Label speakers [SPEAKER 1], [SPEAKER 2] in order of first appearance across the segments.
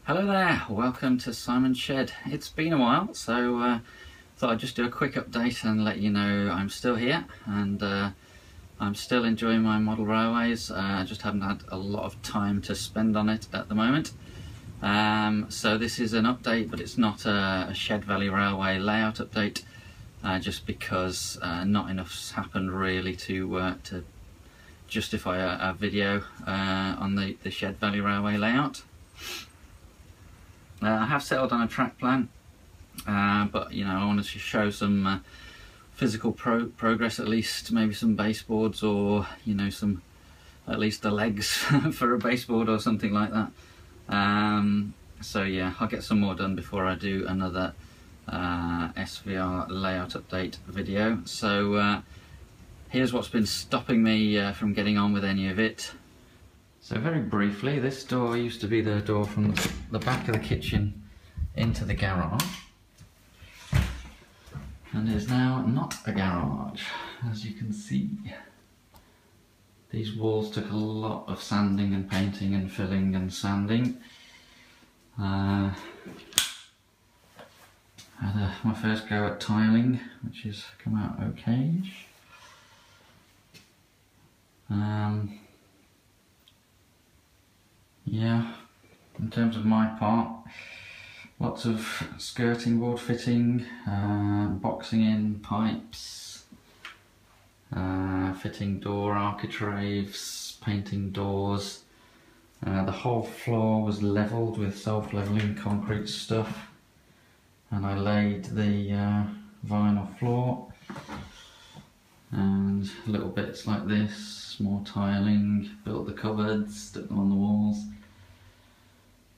[SPEAKER 1] Hello there, welcome to Simon's Shed. It's been a while, so thought I'd just do a quick update and let you know I'm still here and I'm still enjoying my model railways. I just haven't had a lot of time to spend on it at the moment. So this is an update, but it's not a Shed Valley Railway layout update, just because not enough's happened really to justify a video on the Shed Valley Railway layout. I have settled on a track plan, but you know, I wanted to show some physical progress, at least maybe some baseboards, or you know, some at least the legs for a baseboard or something like that. So yeah, I'll get some more done before I do another SVR layout update video. So here's what's been stopping me from getting on with any of it. So very briefly, this door used to be the door from the back of the kitchen into the garage, and is now not a garage, as you can see. These walls took a lot of sanding and painting and filling and sanding. Had my first go at tiling, which has come out okay-ish. Yeah, in terms of my part, lots of skirting board fitting, boxing in pipes, fitting door architraves, painting doors. The whole floor was levelled with self-levelling concrete stuff, and I laid the vinyl floor, and little bits like this, more tiling, built the cupboards, stuck them on the walls.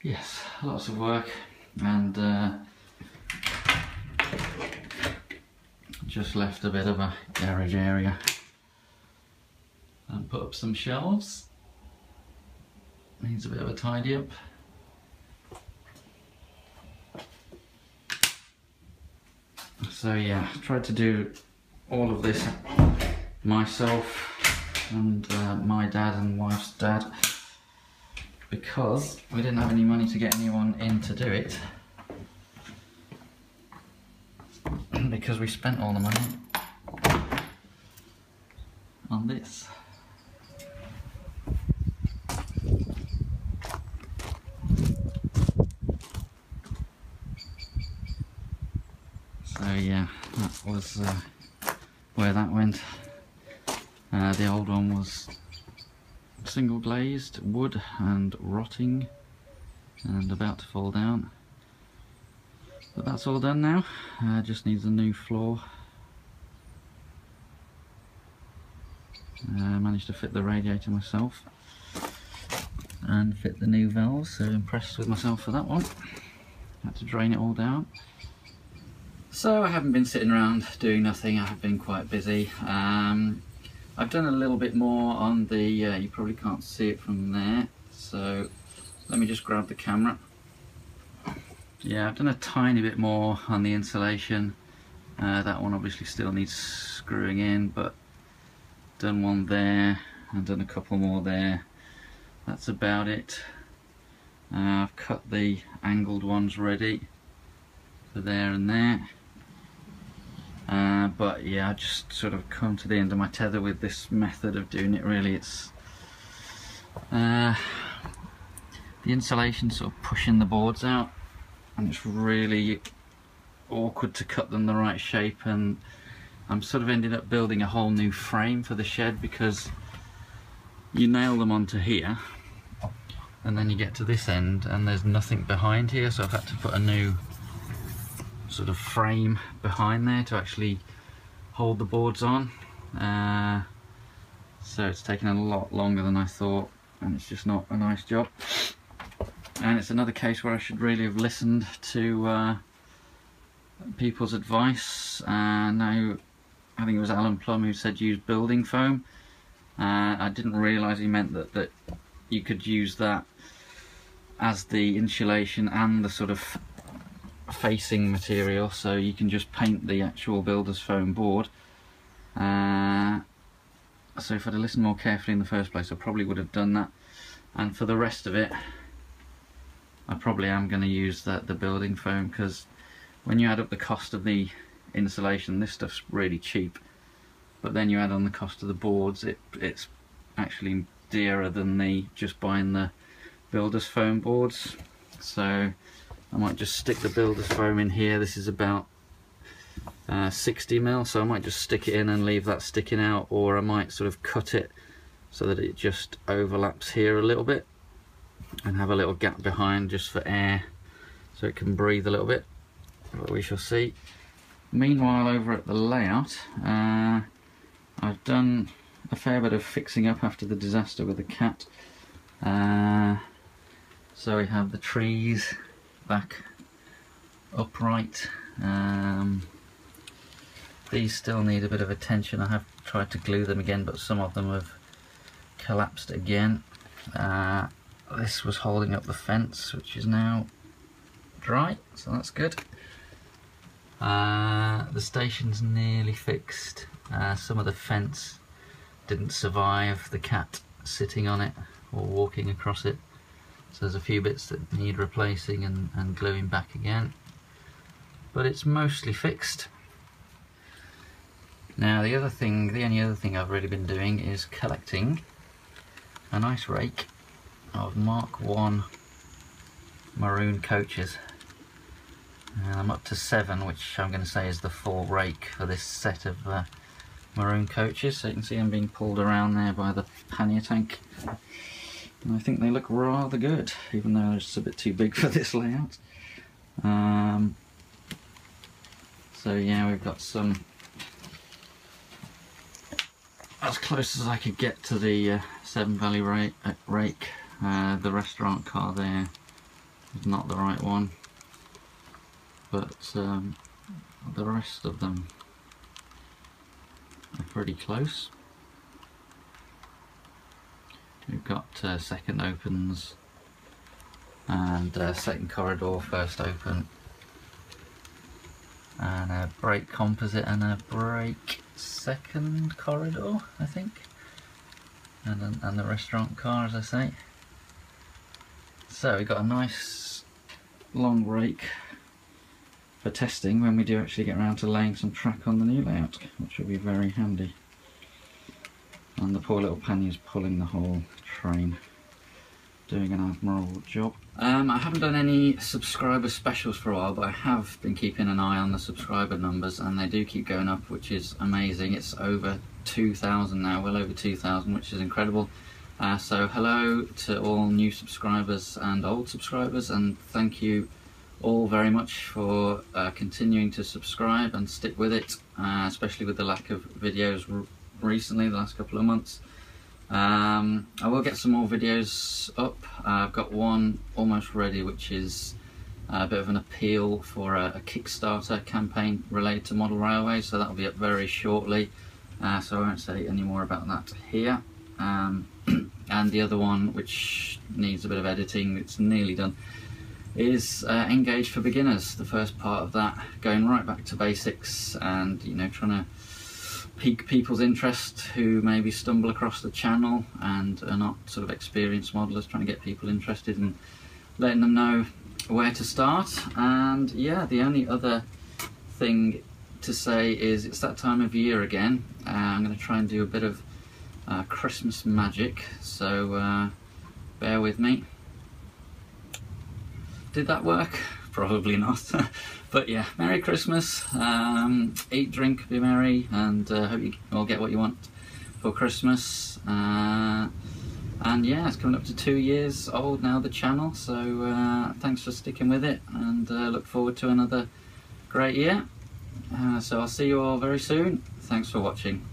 [SPEAKER 1] Yes, lots of work, and just left a bit of a garage area and put up some shelves. Needs a bit of a tidy up. So yeah, tried to do all of this myself and my dad and wife's dad, because we didn't have any money to get anyone in to do it, because we spent all the money on this. So yeah, that was where that went. The old one was single glazed wood and rotting and about to fall down, but that's all done now. Just needs a new floor. Managed to fit the radiator myself and fit the new valves, so impressed with myself for that one. Had to drain it all down. So I haven't been sitting around doing nothing, I have been quite busy. I've done a little bit more on the, you probably can't see it from there, so let me just grab the camera. Yeah, I've done a tiny bit more on the insulation. That one obviously still needs screwing in, but done one there and done a couple more there. That's about it. I've cut the angled ones ready for there and there. But yeah, I just sort of come to the end of my tether with this method of doing it really. It's the insulation sort of pushing the boards out, and it's really awkward to cut them the right shape, and I'm sort of ended up building a whole new frame for the shed, because you nail them onto here and then you get to this end and there's nothing behind here, so I've had to put a new sort of frame behind there to actually hold the boards on. So it's taken a lot longer than I thought, and it's just not a nice job. And it's another case where I should really have listened to people's advice. Now, I think it was Alan Plum who said use building foam. I didn't realise he meant that you could use that as the insulation and the sort of facing material, so you can just paint the actual builder's foam board. So if I'd have listened more carefully in the first place, I probably would have done that. And for the rest of it, I probably am going to use the building foam, because when you add up the cost of the insulation, this stuff's really cheap, but then you add on the cost of the boards, it's actually dearer than just buying the builder's foam boards. So I might just stick the builder's foam in here. This is about 60mm, so I might just stick it in and leave that sticking out, or I might sort of cut it so that it just overlaps here a little bit and have a little gap behind just for air so it can breathe a little bit, but we shall see. Meanwhile, over at the layout, I've done a fair bit of fixing up after the disaster with the cat. So we have the trees back upright. These still need a bit of attention. I have tried to glue them again, but some of them have collapsed again. This was holding up the fence, which is now dry, so that's good. The station's nearly fixed. Some of the fence didn't survive the cat sitting on it or walking across it, so there's a few bits that need replacing and gluing back again, but it's mostly fixed. Now the only other thing I've really been doing is collecting a nice rake of Mark 1 maroon coaches. And I'm up to 7, which I'm going to say is the full rake for this set of maroon coaches. So you can see them being pulled around there by the pannier tank. And I think they look rather good, even though they're just a bit too big for this layout. So yeah, we've got some as close as I could get to the Severn Valley rake. The restaurant car there is not the right one, but the rest of them are pretty close. We've got second opens and second corridor, first open, and a brake composite and a brake second corridor, I think, and the restaurant car, as I say. So we've got a nice long rake for testing when we do actually get around to laying some track on the new layout, which will be very handy. And the poor little pannier's pulling the whole train, doing an admirable job. I haven't done any subscriber specials for a while, but I have been keeping an eye on the subscriber numbers, and they do keep going up, which is amazing. It's over 2,000 now, well over 2,000, which is incredible. So hello to all new subscribers and old subscribers, and thank you all very much for continuing to subscribe and stick with it, especially with the lack of videos recently, the last couple of months. I will get some more videos up. I've got one almost ready, which is a bit of an appeal for a Kickstarter campaign related to model railways, so that'll be up very shortly, so I won't say any more about that here. And the other one, which needs a bit of editing, it's nearly done, is Engage for Beginners, the first part of that, going right back to basics and, you know, trying to pique people's interest who maybe stumble across the channel and are not sort of experienced modelers, trying to get people interested and letting them know where to start. And yeah, the only other thing to say is it's that time of year again. I'm going to try and do a bit of Christmas magic, so bear with me. Did that work? Probably not. But yeah, Merry Christmas, eat, drink, be merry, and hope you all get what you want for Christmas. And yeah, it's coming up to 2 years old now, the channel, so thanks for sticking with it, and look forward to another great year. So I'll see you all very soon. Thanks for watching.